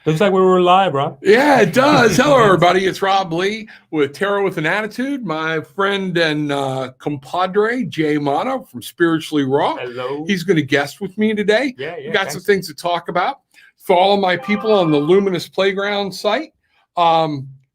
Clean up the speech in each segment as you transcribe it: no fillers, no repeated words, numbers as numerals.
Looks like we were live, bro. Yeah, it does. Hello, everybody. It's Rob Lee with Tarot with an Attitude. My friend and compadre, Jay Matta from Spiritually Raw. Hello. He's going to guest with me today. Yeah. We got some things to talk about. For all of my people on the Luminous Playground site,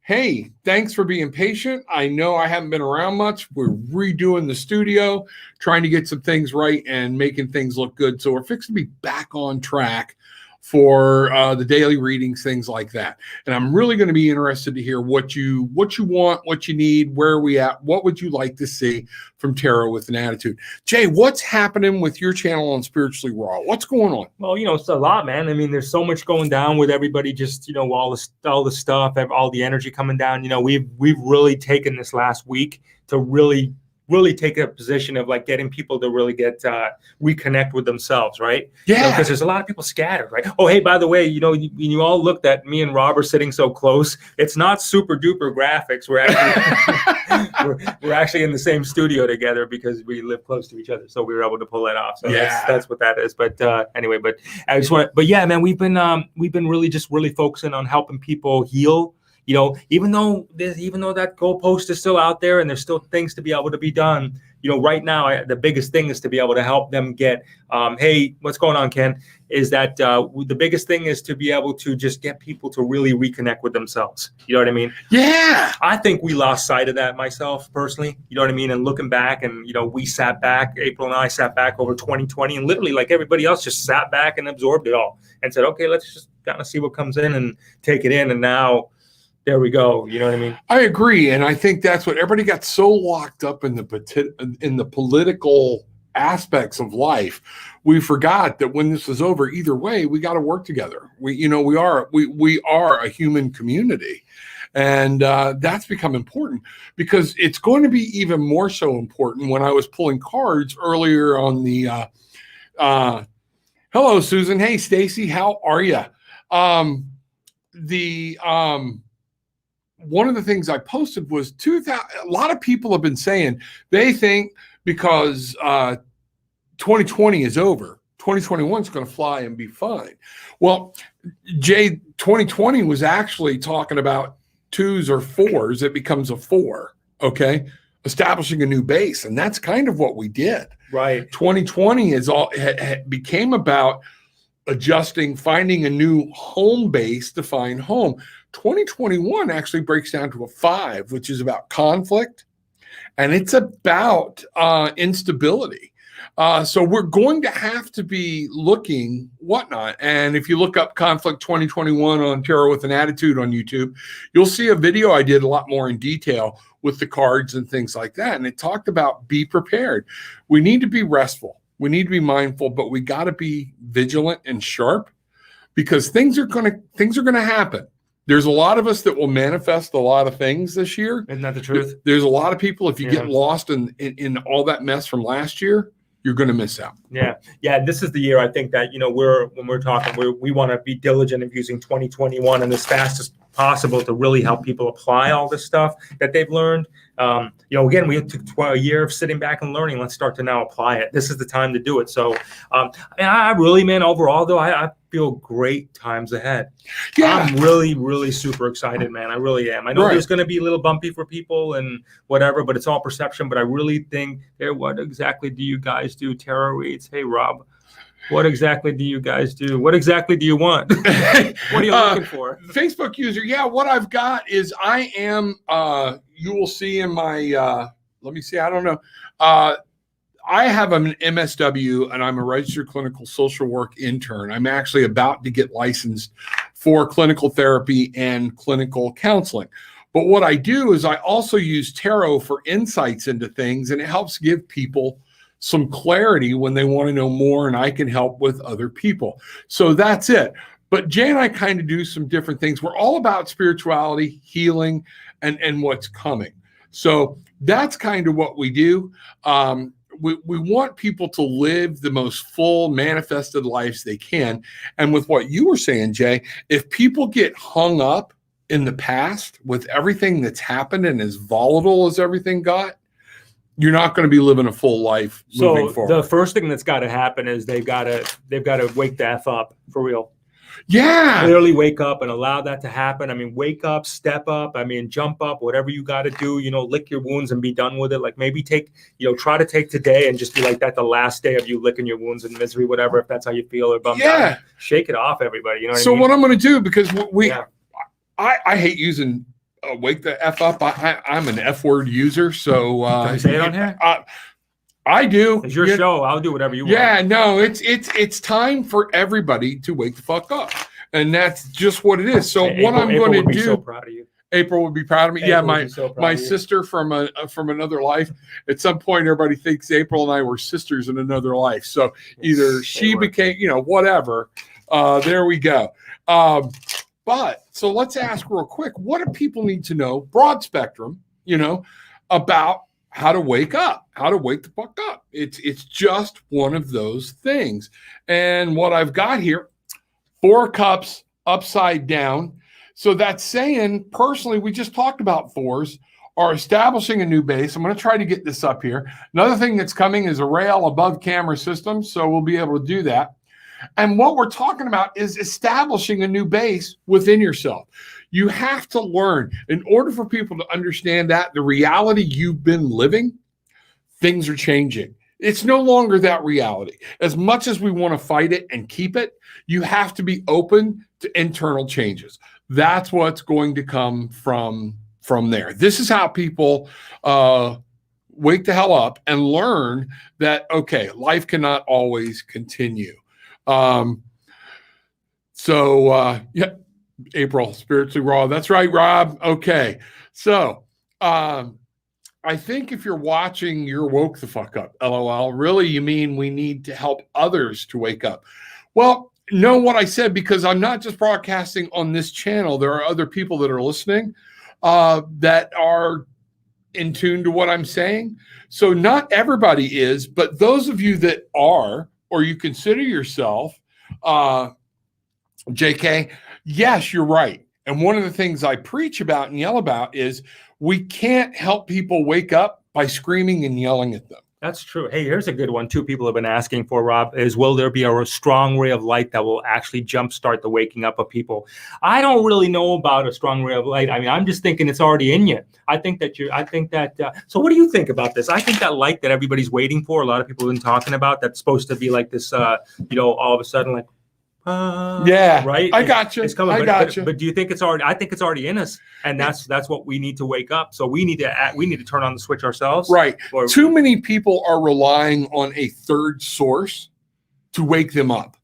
hey, thanks for being patient. I know I haven't been around much. We're redoing the studio, trying to get some things right and making things look good. So we're fixing to be back on track for the daily readings, things like that. And I'm really going to be interested to hear what you want, what you need, where are we at, what would you like to see from Tarot with an Attitude. Jay, what's happening with your channel on Spiritually Raw? What's going on? Well, it's a lot, man. I mean, there's so much going down with everybody, just, all the stuff, all the energy coming down. We've really taken this last week to really take a position of like getting people to really get reconnect with themselves, right? Yeah. Because there's a lot of people scattered, right? Oh, hey, by the way, you all looked at me and Rob are sitting so close. It's not super duper graphics. We're actually we're actually in the same studio together because we live close to each other, so we were able to pull that off. So yeah, that's what that is. But anyway, but I just want. But yeah, man, we've been really focusing on helping people heal. Even though that goalpost is still out there and there's still things to be able to be done, right now, the biggest thing is to be able to help them get, hey, what's going on, Ken? Is that the biggest thing is to be able to just get people to really reconnect with themselves. You know what I mean? Yeah. I think we lost sight of that myself personally. You know what I mean? And looking back and, we sat back, April and I sat back over 2020 and literally like everybody else just sat back and absorbed it all and said, okay, let's just kind of see what comes in and take it in. And now, there we go. You know what I mean? I agree, and I think that's what everybody got so locked up in the political aspects of life. We forgot that when this is over, either way, we got to work together. We are a human community, and that's become important because it's going to be even more so important. When I was pulling cards earlier on the, hello, Susan. Hey, Stacy, how are you? One of the things I posted was 2000. A lot of people have been saying they think because 2020 is over, 2021 is going to fly and be fine. Well, Jay, 2020 was actually talking about 2s or 4s. It becomes a 4. Okay, establishing a new base, and that's kind of what we did. Right. 2020 became about adjusting, finding a new home base to find home. 2021 actually breaks down to a 5, which is about conflict, and it's about instability. So we're going to have to be looking whatnot. And if you look up Conflict 2021 on Tarot with an Attitude on YouTube, you'll see a video I did a lot more in detail with the cards and things like that. And it talked about be prepared. We need to be restful. We need to be mindful, but we got to be vigilant and sharp because things are going to happen. There's a lot of us that will manifest a lot of things this year. Isn't that the truth? There's a lot of people, if you get lost in all that mess from last year, you're going to miss out. Yeah. This is the year I think that, when we're talking, we want to be diligent of using 2021 and as fast as possible to really help people apply all this stuff that they've learned. Again, we took a year of sitting back and learning. Let's start to now apply it. This is the time to do it. So I really, man, overall, though, I feel great times ahead. Yeah. I'm really, really super excited, man. I really am. I know there's going to be a little bumpy for people and whatever, but it's all perception. But I really think, what exactly do you guys do? Tarot reads. Hey, Rob. What exactly do you guys do? What exactly do you want? What are you looking for? Facebook user. Yeah, what I've got is I am, you will see in my, let me see, I don't know. I have an MSW and I'm a registered clinical social work intern. I'm actually about to get licensed for clinical therapy and clinical counseling. But what I do is I also use tarot for insights into things, and it helps give people some clarity when they want to know more, and I can help with other people. So that's it. But Jay and I kind of do some different things. We're all about spirituality, healing, and what's coming. So that's kind of what we do. We want people to live the most full manifested lives they can. And with what you were saying, Jay, if people get hung up in the past with everything that's happened and as volatile as everything got, you're not going to be living a full life moving forward. The first thing that's got to happen is they've got to wake the F up for real. Yeah. Clearly wake up and allow that to happen. I mean, wake up, step up. I mean, jump up, whatever you got to do, lick your wounds and be done with it. Like maybe try to take today and just be like that the last day of you licking your wounds and misery, whatever, if that's how you feel or bummed out. Shake it off, everybody. You know what I mean? What I'm going to do, because I hate using wake the F up. I'm an F word user. So can we say it on here? I do. It's your show. I'll do whatever you want. Yeah, no, it's time for everybody to wake the fuck up. And that's just what it is. So what I'm going to do. So proud of you. April would be proud of me. Yeah, my sister from another life. At some point, everybody thinks April and I were sisters in another life. So either she became, whatever. There we go. But so let's ask real quick, what do people need to know, broad spectrum, about how to wake up, how to wake the fuck up? It's just one of those things. And what I've got here, 4 cups upside down. So that's saying, personally, we just talked about 4s are establishing a new base. I'm going to try to get this up here. Another thing that's coming is a rail above camera system. So we'll be able to do that. And what we're talking about is establishing a new base within yourself. You have to learn, in order for people to understand that the reality you've been living, things are changing. It's no longer that reality. As much as we want to fight it and keep it, you have to be open to internal changes. That's what's going to come from there. This is how people wake the hell up and learn that, okay, life cannot always continue. April, spiritually raw. That's right, Rob. Okay. So, I think if you're watching, you're woke the fuck up. LOL. Really, you mean we need to help others to wake up? Well, know what I said, because I'm not just broadcasting on this channel. There are other people that are listening that are in tune to what I'm saying. So not everybody is, but those of you that are, or you consider yourself, JK, yes, you're right. And one of the things I preach about and yell about is we can't help people wake up by screaming and yelling at them. That's true. Hey, here's a good one too. People have been asking for, Rob, is will there be a strong ray of light that will actually jumpstart the waking up of people? I don't really know about a strong ray of light. I mean, I'm just thinking it's already in you. So what do you think about this? I think that light that everybody's waiting for, a lot of people have been talking about, that's supposed to be like this, all of a sudden, like, right. I got you. It's coming. But do you think it's already? I think it's already in us, and that's what we need to wake up. So we need to turn on the switch ourselves. Right. Too many people are relying on a third source to wake them up.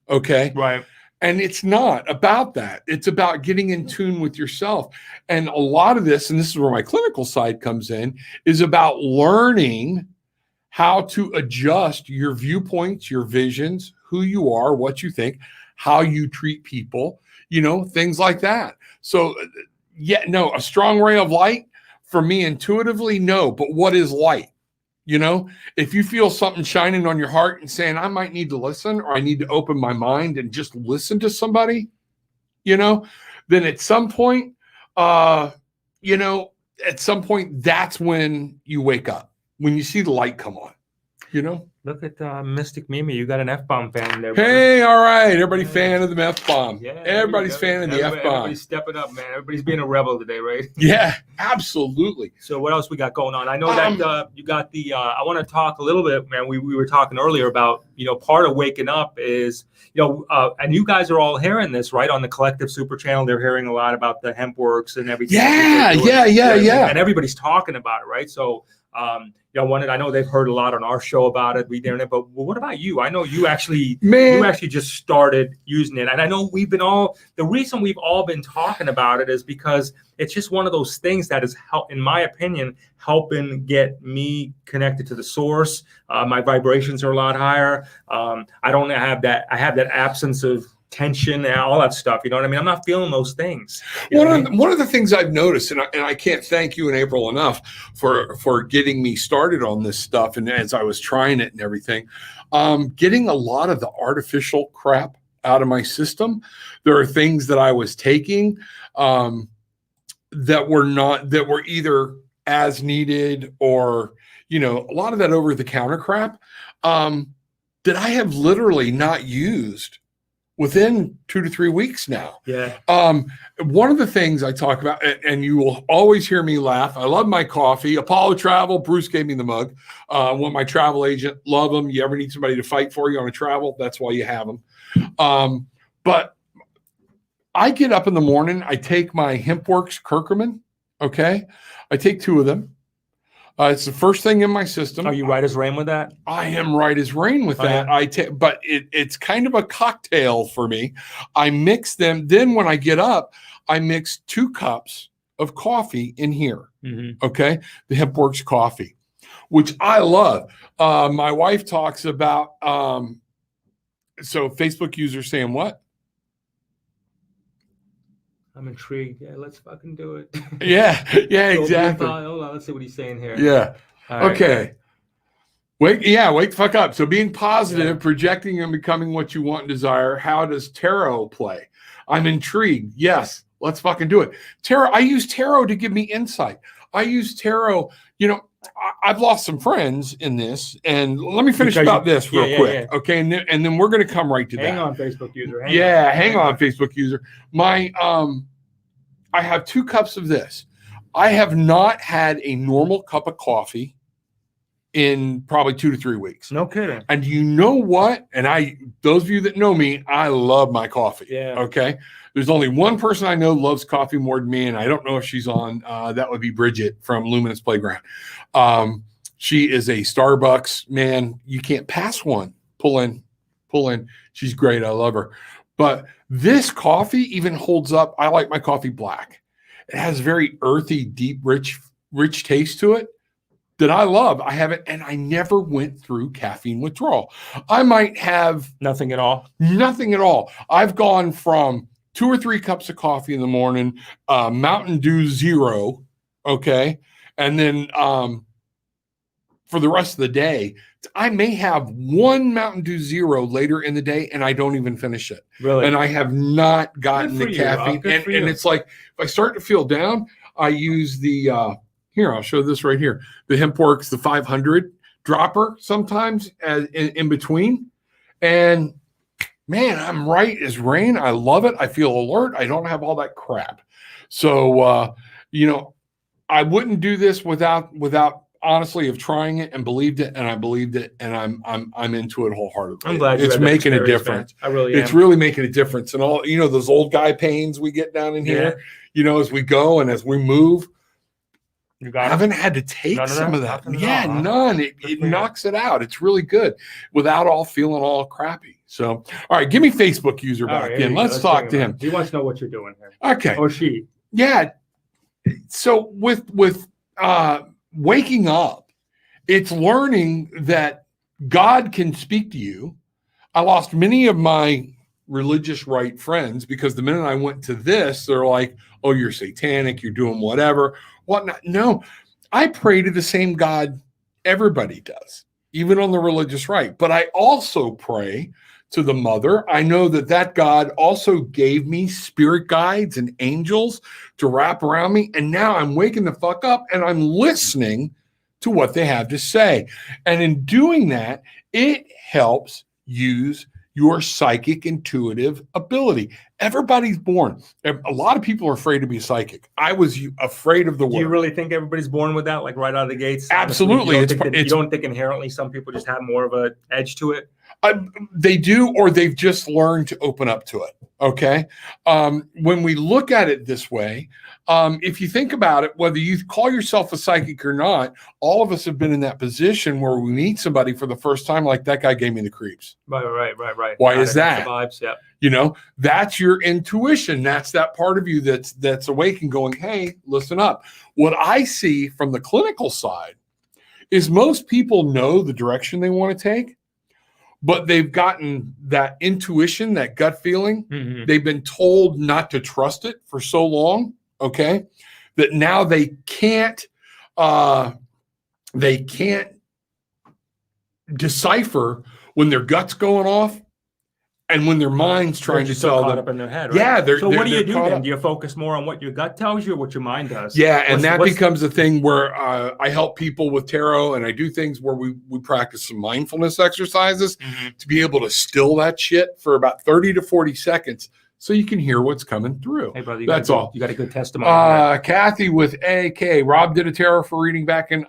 Okay. Right. And it's not about that. It's about getting in tune with yourself. And a lot of this, and this is where my clinical side comes in, is about learning how to adjust your viewpoints, your visions, who you are, what you think, how you treat people, things like that. So, a strong ray of light for me intuitively, no. But what is light? If you feel something shining on your heart and saying, I might need to listen, or I need to open my mind and just listen to somebody, then at some point, that's when you wake up, when you see the light come on. Look at Mystic Mimi. You got an F-bomb fan in there. Hey, all right. Everybody fan of the F-bomb. Yeah, everybody's fan of the F-bomb. Everybody's stepping up, man. Everybody's being a rebel today, right? Yeah, absolutely. So what else we got going on? I know that you got the, I want to talk a little bit, man. We were talking earlier about, part of waking up is, and you guys are all hearing this, right? On the Collective Super Channel, they're hearing a lot about the hemp works and everything. Yeah. And everybody's talking about it, right? So, I know they've heard a lot on our show about it, but what about you? I know you actually just started using it. And I know the reason we've all been talking about it is because it's just one of those things that is, in my opinion, helping get me connected to the source. My vibrations are a lot higher. I don't have that. I have that absence of tension and all that stuff. You know what I mean? I'm not feeling those things. One of the things I've noticed, and I can't thank you and April enough for getting me started on this stuff. And as I was trying it and everything, getting a lot of the artificial crap out of my system. There are things that I was taking that were either as needed or, a lot of that over the counter crap that I have literally not used within 2 to 3 weeks now. Yeah. One of the things I talk about, and you will always hear me laugh. I love my coffee. Apollo Travel, Bruce gave me the mug. Want my travel agent, love them. You ever need somebody to fight for you on a travel, that's why you have them. But I get up in the morning. I take my HempWorks Curcumin. Okay, I take 2 of them. It's the first thing in my system. Are you right as rain with that? I am right as rain with that. Yeah. But it's kind of a cocktail for me. I mix them. Then when I get up, I mix 2 cups of coffee in here. Mm-hmm. Okay, the HempWorks coffee, which I love. My wife talks about. So Facebook user saying what? I'm intrigued. Yeah, let's fucking do it. Yeah, exactly. Hold on, let's see what he's saying here. Yeah. All okay. Right. Wake the fuck up. So being positive, projecting and becoming what you want and desire. How does tarot play? I'm intrigued. Yes, let's fucking do it. Tarot. I use tarot to give me insight. I use tarot. I've lost some friends in this, and let me finish about this real quick. Okay, and then we're going to come right to that. Hang on, Facebook user. Hang on, Facebook user. I have 2 cups of this. I have not had a normal cup of coffee in probably 2 to 3 weeks. No kidding. And you know what? And those of you that know me, I love my coffee. Yeah. Okay. There's only one person I know loves coffee more than me, and I don't know if she's on. That would be Bridget from Luminous Playground. She is a Starbucks man. You can't pass one. Pull in. She's great. I love her. But this coffee even holds up. I like my coffee black. It has very earthy, deep, rich taste to it that I love. I have it, and I never went through caffeine withdrawal. I might have nothing at all. Nothing at all. I've gone from 2 or 3 cups of coffee in the morning, Mountain Dew Zero, okay, and then for the rest of the day, I may have 1 Mountain Dew Zero later in the day, and I don't even finish it. Really? And I have not gotten the caffeine. And it's like, if I start to feel down, I use the, here, I'll show this right here. The HempWorks, the 500 dropper sometimes in between. And man, I'm right as rain. I love it. I feel alert. I don't have all that crap. So, I wouldn't do this without honestly of trying it and believed it, and I believed it, and I'm into it wholeheartedly. I'm glad it's making a difference. Man. I really am. It's really making a difference. And all those old guy pains we get down in here, as we go and as we move. I haven't had to take some of that. None. It knocks it out. It's really good without all feeling all crappy. So, all right, give me Facebook user back in. Let's talk to him. He wants to know what you're doing here. Okay. Or she. Yeah. So with waking up, it's learning that God can speak to you. I lost many of my religious right friends because the minute I went to this, they're like, oh, you're satanic, you're doing whatnot. No, I pray to the same God everybody does, even on the religious right. But I also pray to the mother. I know that God also gave me spirit guides and angels to wrap around me. And now I'm waking the fuck up and I'm listening to what they have to say. And in doing that, it helps use your psychic intuitive ability. Everybody's born. A lot of people are afraid to be psychic. I was afraid of the word. Do you really think everybody's born with that, like right out of the gates? Absolutely. You don't think inherently some people just have more of an edge to it? They do, or they've just learned to open up to it. Okay. When we look at it this way, if you think about it, whether you call yourself a psychic or not, all of us have been in that position where we meet somebody for the first time, like that guy gave me the creeps. Right. Why is that? The vibes, yeah. That's your intuition. That's that part of you that's awake and going, hey, listen up. What I see from the clinical side is most people know the direction they want to take, but they've gotten that intuition, that gut feeling. Mm-hmm. They've been told not to trust it for so long, okay, that now they can't decipher when their gut's going off And when their mind's trying to tell caught them, up in their head, right? yeah, So what do you do caught then? up. Do you focus more on what your gut tells you or what your mind does? Yeah, and that becomes a thing where I help people with tarot, and I do things where we practice some mindfulness exercises to be able to still that shit for about 30 to 40 seconds so you can hear what's coming through. Hey, brother, that's all. You got a good testimony. Kathy with AK. Rob did a tarot for reading back in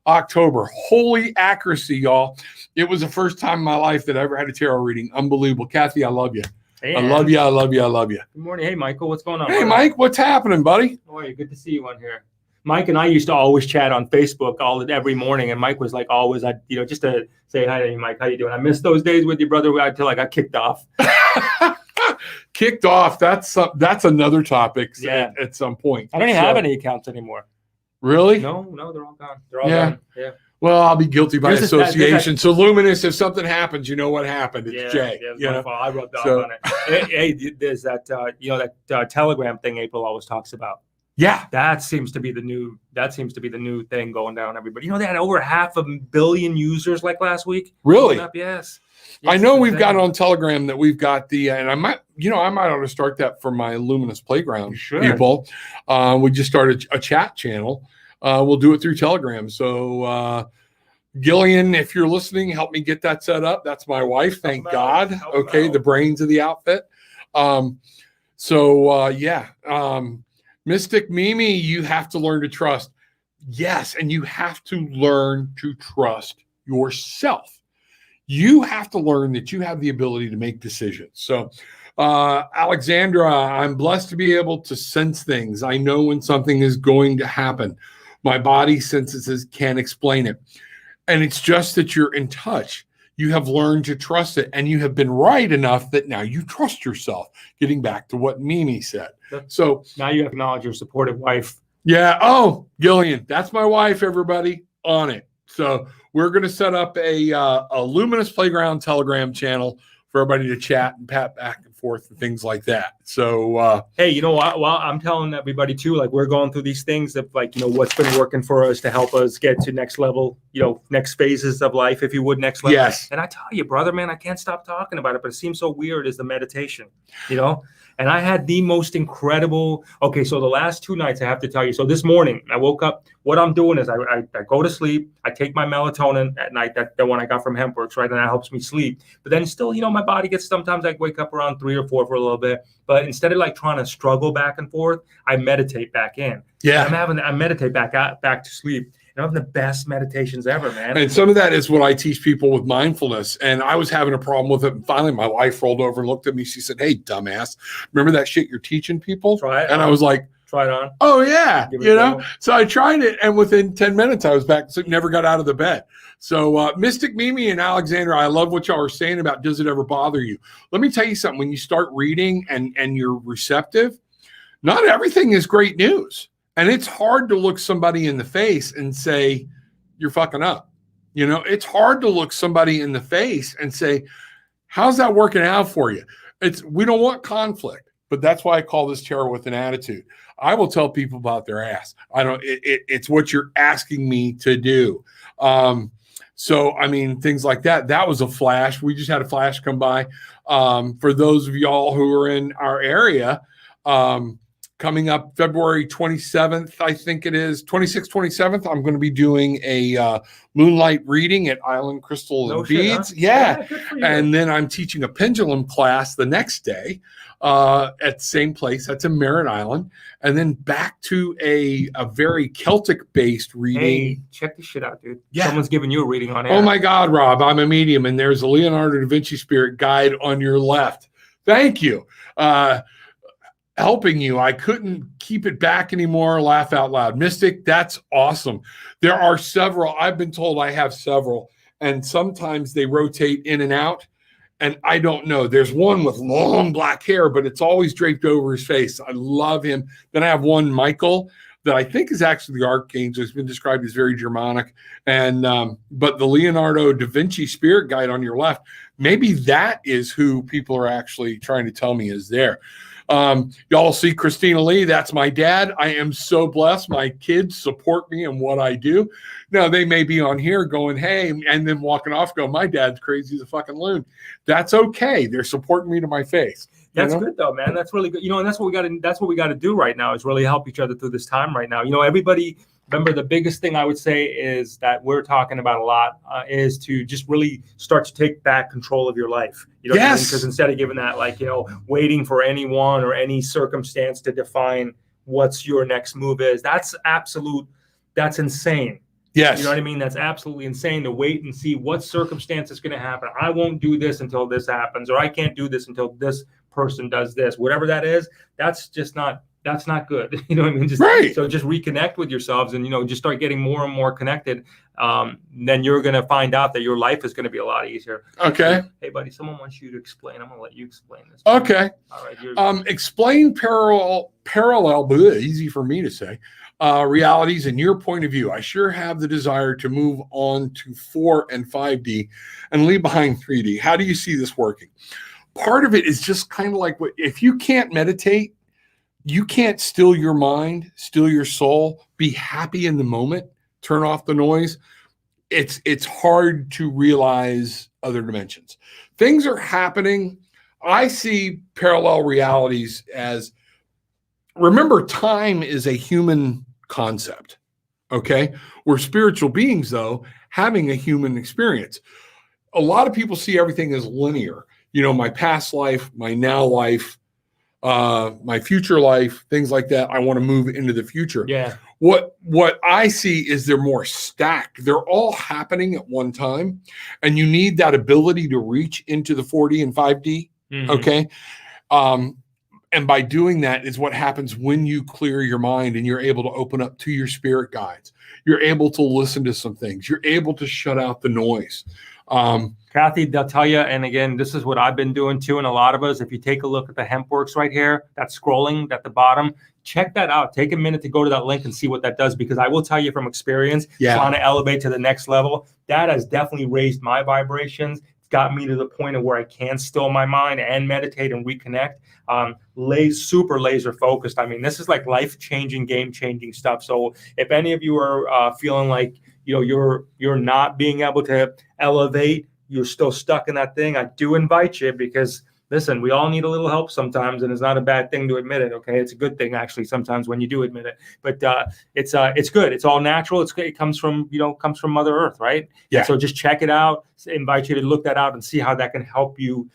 October. Holy accuracy, y'all. It was the first time in my life that I ever had a tarot reading. Unbelievable. Kathy, I love you. Hey, I love you. I love you. I love you. Good morning. Hey, Michael. What's going on? Hey, Mike. What's happening, buddy? How are you? Good to see you on here. Mike and I used to always chat on Facebook every morning, and Mike was like always, just to say hi to you, Mike. How you doing? I missed those days with you, brother, until I got kicked off. Kicked off. That's another topic. Yeah. At some point. I don't even have any accounts anymore. Really? No, they're all gone. They're all gone. Yeah. Well, I'll be guilty by association. So, Luminous, if something happens, you know what happened. It's Jay. Yeah, my fault. I rubbed off on it. Hey, there's that that Telegram thing April always talks about. Yeah, that seems to be the new thing going down. Everybody, they had over 500 million users like last week. Really? Yes. I know we've got on Telegram that we've got and I might ought to start that for my Luminous Playground people. We just started a chat channel. We'll do it through Telegram. So, Gillian, if you're listening, help me get that set up. That's my wife. Thank God. Okay. The brains of the outfit. Mystic Mimi, you have to learn to trust. Yes. And you have to learn to trust yourself. You have to learn that you have the ability to make decisions. So, Alexandra, I'm blessed to be able to sense things. I know when something is going to happen. My body senses can't explain it. And it's just that you're in touch. You have learned to trust it, and you have been right enough that now you trust yourself, getting back to what Mimi said. So now you acknowledge your supportive wife. Yeah. Oh, Gillian, that's my wife, everybody, on it. So we're going to set up a Luminous Playground Telegram channel for everybody to chat and pat back and forth and things like that. So, hey, you know what? Well, I'm telling everybody too, like we're going through these things of what's been working for us to help us get to next level, next phases of life, if you would, next level. Yes. And I tell you, brother, man, I can't stop talking about it, but it seems so weird is the meditation, and I had the most incredible, so the last 2 nights I have to tell you. So this morning I woke up, what I'm doing is I go to sleep. I take my melatonin at night, the one I got from HempWorks, right? And that helps me sleep. But then still, my body gets, sometimes I wake up around 3 or 4 for a little bit. But instead of trying to struggle back and forth, I meditate back in. Yeah. I meditate back to sleep. And I'm having the best meditations ever, man. And some of that is what I teach people with mindfulness. And I was having a problem with it. And finally, my wife rolled over and looked at me. She said, "Hey, dumbass, remember that shit you're teaching people?" Try it. And I was like, try it on. Oh, yeah. So I tried it. And within 10 minutes, I was back. So never got out of the bed. So Mystic Mimi and Alexandra, I love what y'all are saying about does it ever bother you? Let me tell you something. When you start reading and you're receptive, not everything is great news. And it's hard to look somebody in the face and say, you're fucking up. It's hard to look somebody in the face and say, how's that working out for you? We don't want conflict, but that's why I call this Tarot with an Attitude. I will tell people about their ass. It's what you're asking me to do. Things like that. That was a flash. We just had a flash come by. For those of y'all who are in our area, coming up February 27th, I think it is, 26th, 27th, I'm going to be doing a moonlight reading at Island Crystal and Beads. Huh? Yeah. And then I'm teaching a pendulum class the next day at the same place. That's in Merritt Island. And then back to a very Celtic-based reading. Hey, check this shit out, dude. Yeah. Someone's giving you a reading on air. Oh, my God, Rob, I'm a medium, and there's a Leonardo da Vinci spirit guide on your left. Thank you. Helping you. I couldn't keep it back anymore. Laugh out loud. Mystic, that's awesome. There are several. I've been told I have several, and sometimes they rotate in and out, and I don't know. There's one with long black hair, but it's always draped over his face. I love him. Then I have one, Michael, that I think is actually the Archangel. It's been described as very Germanic. And but the Leonardo da Vinci spirit guide on your left, maybe that is who people are actually trying to tell me is there. Y'all see Christina Lee. That's my dad. I am so blessed. My kids support me in what I do. Now, they may be on here going, hey, and then walking off, go, my dad's crazy as a fucking loon. That's okay. They're supporting me to my face. That's good though, man. That's really good. You know, and that's what we got to do right now is really help each other through this time right now. You know, everybody, remember, the biggest thing I would say is that we're talking about a lot is to just really start to take back control of your life. You know, yes. Because instead of giving that, like, you know, waiting for anyone or any circumstance to define what's your next move is, that's insane. Yes. You know what I mean? That's absolutely insane to wait and see what circumstance is going to happen. I won't do this until this happens, or I can't do this until this person does this. Whatever that is, that's not good. You know what I mean? Right. So just reconnect with yourselves and, you know, just start getting more and more connected. Then you're going to find out that your life is going to be a lot easier. Okay. Hey, buddy, someone wants you to explain. I'm going to let you explain this. Okay. All right. Explain parallel, easy for me to say, realities in your point of view. I sure have the desire to move on to 4 and 5D and leave behind 3D. How do you see this working? Part of it is just kind of like, if you can't meditate, you can't still your mind, still your soul, be happy in the moment, turn off the noise. It's hard to realize other dimensions. Things are happening. I see parallel realities as, remember, time is a human concept, okay? We're spiritual beings, though, having a human experience. A lot of people see everything as linear. You know, my past life, my now life, my future life, things like that. I want to move into the future. Yeah. What I see is they're more stacked. They're all happening at one time, and you need that ability to reach into the 4D and 5D. Mm-hmm. Okay. And by doing that is what happens when you clear your mind and you're able to open up to your spirit guides. You're able to listen to some things. You're able to shut out the noise. Kathy, they'll tell you, and again, this is what I've been doing too, and a lot of us, if you take a look at the HempWorks right here, that's scrolling at the bottom, check that out. Take a minute to go to that link and see what that does, because I will tell you from experience, trying to elevate to the next level, that has definitely raised my vibrations. It's got me to the point of where I can still my mind and meditate and reconnect. Super laser focused. I mean, this is like life-changing, game-changing stuff. So if any of you are feeling like, you know, you're not being able to elevate, you're still stuck in that thing, I do invite you, because listen, we all need a little help sometimes, and it's not a bad thing to admit it. Okay, it's a good thing actually sometimes when you do admit it. But it's good. It's all natural. It comes from Mother Earth, right? Yeah. So just check it out. I invite you to look that out and see how that can help you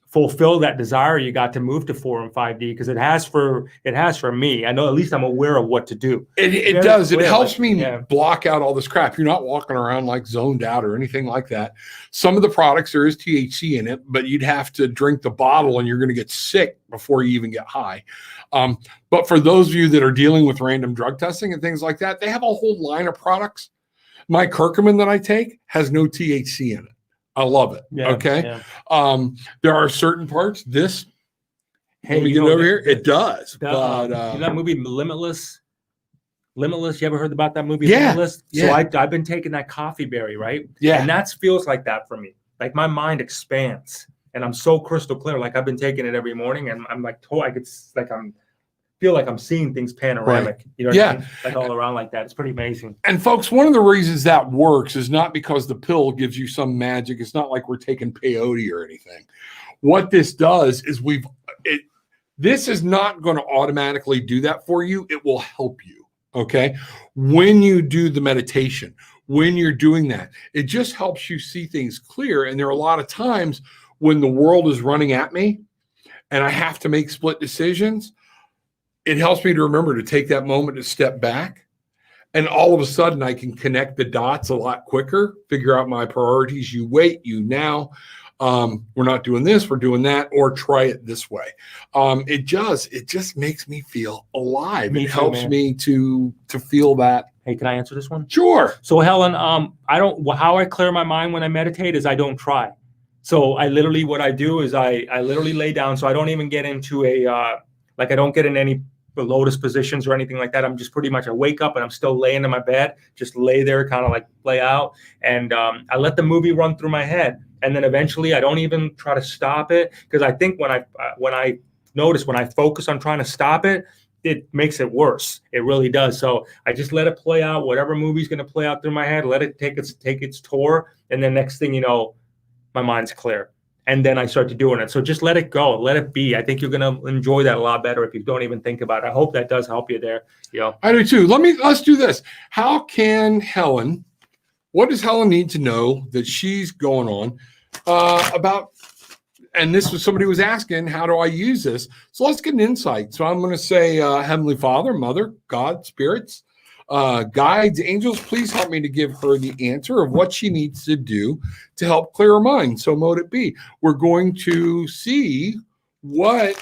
fulfill that desire you got to move to 4 and 5D, because it has for me. I know, at least I'm aware of what to do. It does. It helps me block out all this crap. You're not walking around like zoned out or anything like that. Some of the products, there is THC in it, but you'd have to drink the bottle and you're going to get sick before you even get high. But for those of you that are dealing with random drug testing and things like that, they have a whole line of products. My curcumin that I take has no THC in it. I love it. Yeah, okay. Yeah. There are certain parts. This, hey, let me get over here. It does. But you know that movie Limitless? You ever heard about that movie? Yeah. Limitless? Yeah. So I've been taking that coffee berry, right? Yeah. And that feels like that for me. Like my mind expands, and I'm so crystal clear. Like I've been taking it every morning, and I'm like, feel like I'm seeing things panoramic, right. You know what I mean? Like all around like that. It's pretty amazing. And folks, one of the reasons that works is not because the pill gives you some magic. It's not like we're taking peyote or anything. What this does is this is not going to automatically do that for you. It will help you. Okay. When you do the meditation, when you're doing that, it just helps you see things clear. And there are a lot of times when the world is running at me and I have to make split decisions, it helps me to remember to take that moment to step back. And all of a sudden I can connect the dots a lot quicker, figure out my priorities. You wait, you now, we're not doing this, we're doing that, or try it this way. It just makes me feel alive. It helps me to feel that. Hey, can I answer this one? Sure. So Helen, how I clear my mind when I meditate is I don't try. So what I do is I literally lay down. So I don't even get into I don't get in any the lotus positions or anything like that. I'm just pretty much, I wake up and I'm still laying in my bed, just lay there, kind of like play out. And I let the movie run through my head. And then eventually I don't even try to stop it. Because I think when I notice, when I focus on trying to stop it, it makes it worse. It really does. So I just let it play out. Whatever movie's going to play out through my head, let it take its tour. And then next thing you know, my mind's clear. And then I start to doing it. So just let it go, let it be. I think you're going to enjoy that a lot better if you don't even think about it. I hope that does help you there. I do too. Let's do this. What does Helen need to know that she's going on about? And this was somebody was asking, how do I use this? So let's get an insight. So I'm going to say, Heavenly Father, Mother, God, spirits, guides, angels, please help me to give her the answer of what she needs to do to help clear her mind. So mote it be. We're going to see what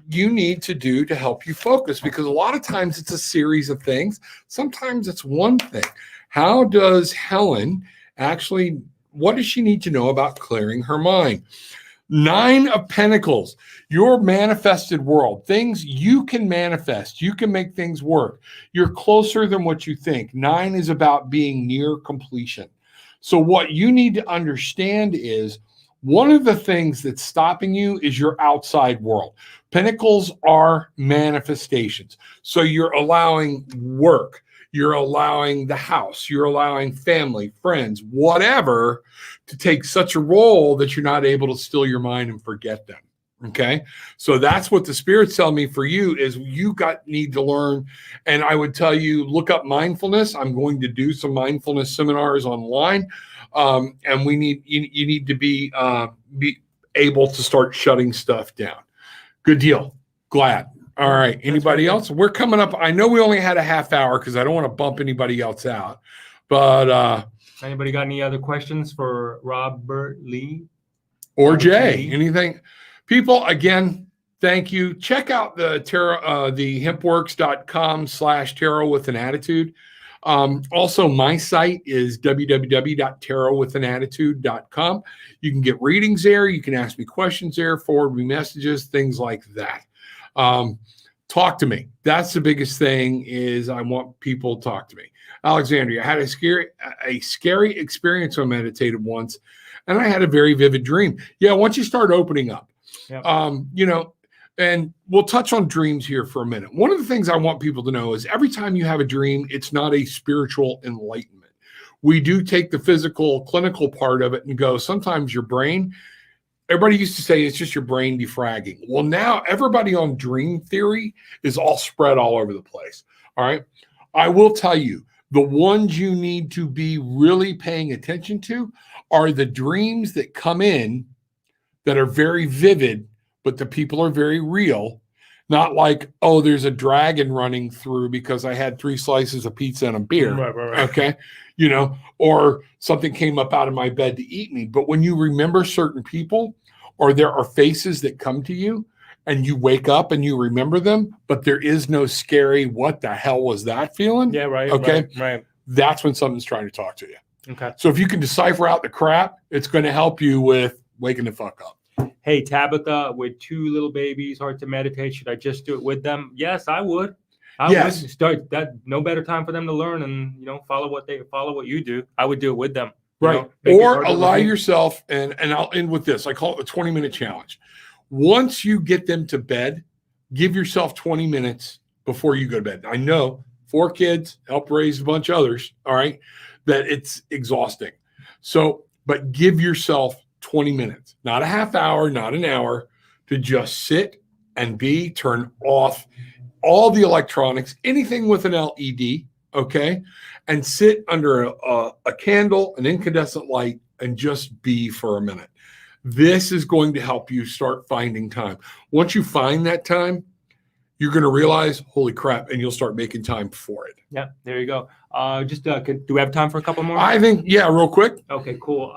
you need to do to help you focus, because a lot of times it's a series of things. Sometimes it's one thing. How does Helen what does she need to know about clearing her mind? 9 of Pentacles, your manifested world, things you can manifest, you can make things work. You're closer than what you think. 9 is about being near completion. So what you need to understand is one of the things that's stopping you is your outside world. Pentacles are manifestations. So you're allowing work, you're allowing the house, you're allowing family, friends, whatever, to take such a role that you're not able to still your mind and forget them. Okay. So that's what the spirits tell me for you is you need to learn. And I would tell you, look up mindfulness. I'm going to do some mindfulness seminars online. And you need to be able to start shutting stuff down. Good deal. Glad. All right. Anybody else? We're coming up. I know we only had a half hour because I don't want to bump anybody else out. But anybody got any other questions for Robert Lee or Jay? Anything? People, again, thank you. Check out the hempworks.com/tarot with an attitude. Also, my site is www.tarotwithanattitude.com. You can get readings there. You can ask me questions there, forward me messages, things like that. Talk to me. That's the biggest thing is I want people to talk to me. Alexandria, I had a scary experience on meditative once, and I had a very vivid dream. Yeah, once you start opening up, yep. And we'll touch on dreams here for a minute. One of the things I want people to know is every time you have a dream, it's not a spiritual enlightenment. We do take the physical, clinical part of it and go, sometimes your brain, everybody used to say it's just your brain defragging. Well, now everybody on dream theory is all spread all over the place. All right. I will tell you, the ones you need to be really paying attention to are the dreams that come in that are very vivid, but the people are very real. Not like, oh, there's a dragon running through because I had 3 slices of pizza and a beer. Right. Okay. Or something came up out of my bed to eat me. But when you remember certain people, or there are faces that come to you and you wake up and you remember them, but there is no scary, what the hell was that feeling? Yeah, right. Okay. Right. That's when something's trying to talk to you. Okay. So if you can decipher out the crap, it's going to help you with waking the fuck up. Hey, Tabitha, with 2 little babies, hard to meditate. Should I just do it with them? Yes, I would. I would start that. No better time for them to learn and follow what you do. I would do it with them. Right. Or allow yourself, and I'll end with this. I call it a 20-minute challenge. Once you get them to bed, give yourself 20 minutes before you go to bed. I know 4 kids, help raise a bunch of others. All right. That it's exhausting. So, but give yourself 20 minutes, not a half hour, not an hour, to just sit and turn off all the electronics, anything with an LED, okay? And sit under a candle, an incandescent light, and just be for a minute. This is going to help you start finding time. Once you find that time, you're going to realize, holy crap, and you'll start making time for it. Yeah, there you go. Do we have time for a couple more? I think, yeah, real quick. Okay, cool.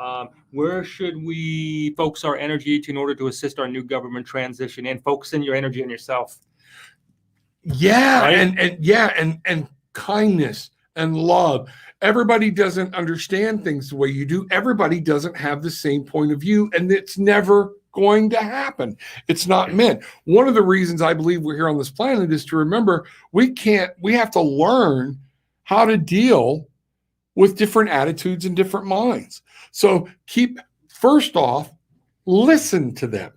Where should we focus our energy in order to assist our new government transition and focusing your energy on yourself? Yeah, right? and kindness and love. Everybody doesn't understand things the way you do. Everybody doesn't have the same point of view, and it's never going to happen. It's not meant. One of the reasons I believe we're here on this planet is to remember we have to learn how to deal with different attitudes and different minds. So first off, listen to them.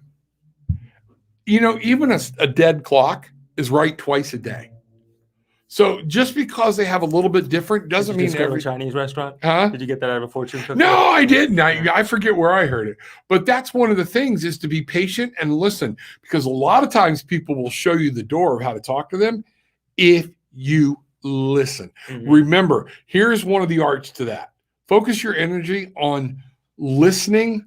Even a dead clock is right twice a day. So just because they have a little bit different doesn't mean every Chinese restaurant. Huh? Did you get that out of a fortune cookie? No, I didn't. I forget where I heard it. But that's one of the things, is to be patient and listen, because a lot of times people will show you the door of how to talk to them if you listen. Mm-hmm. Remember, here's one of the arts to that. Focus your energy on listening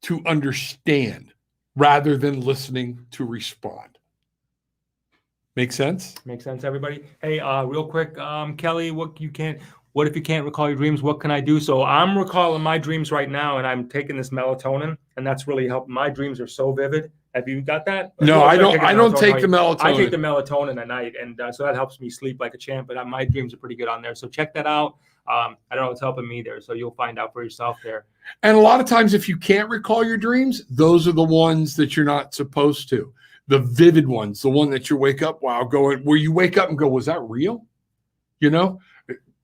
to understand rather than listening to respond. Make sense? Makes sense, everybody. Hey, real quick, Kelly, what if you can't recall your dreams? What can I do? So I'm recalling my dreams right now, and I'm taking this melatonin, and that's really helping. My dreams are so vivid. Have you got that? No, I don't take the melatonin. I take the melatonin at night, and so that helps me sleep like a champ. But my dreams are pretty good on there. So check that out. I don't know, it's helping me there. So you'll find out for yourself there. And a lot of times, if you can't recall your dreams, those are the ones that you're not supposed to. The vivid ones, the one that you wake up where you wake up and go, was that real? Did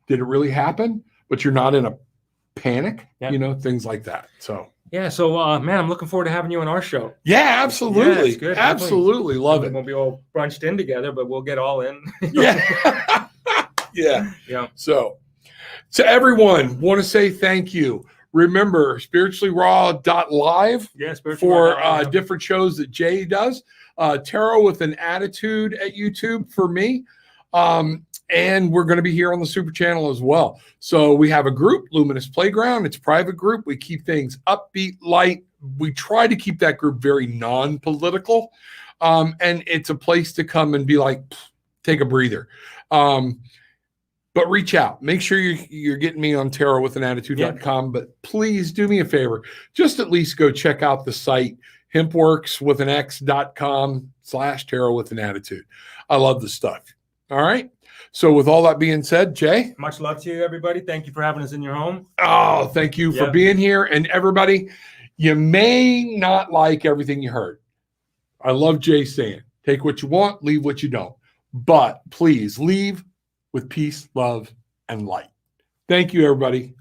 it really happen? But you're not in a panic, things like that. So yeah. So man, I'm looking forward to having you on our show. Yeah, absolutely. Yeah, it's good. Absolutely. Love it. We won't be all bunched in together, but we'll get all in. Yeah. Yeah. Yeah. So to everyone, want to say thank you. Remember, spirituallyraw.live for different shows that Jay does. Tarot with an Attitude at YouTube for me. And we're going to be here on the Super Channel as well. So we have a group, Luminous Playground. It's a private group. We keep things upbeat, light. We try to keep that group very non-political. And it's a place to come and be like, take a breather. But reach out. Make sure you're getting me on tarotwithanattitude.com. But please do me a favor. Just at least go check out the site, hempworkswithanx.com/tarotwithanattitude. I love the stuff. All right. So with all that being said, Jay. Much love to you, everybody. Thank you for having us in your home. Oh, thank you for being here. And everybody, you may not like everything you heard. I love Jay saying, take what you want, leave what you don't. But please leave with peace, love, and light. Thank you, everybody.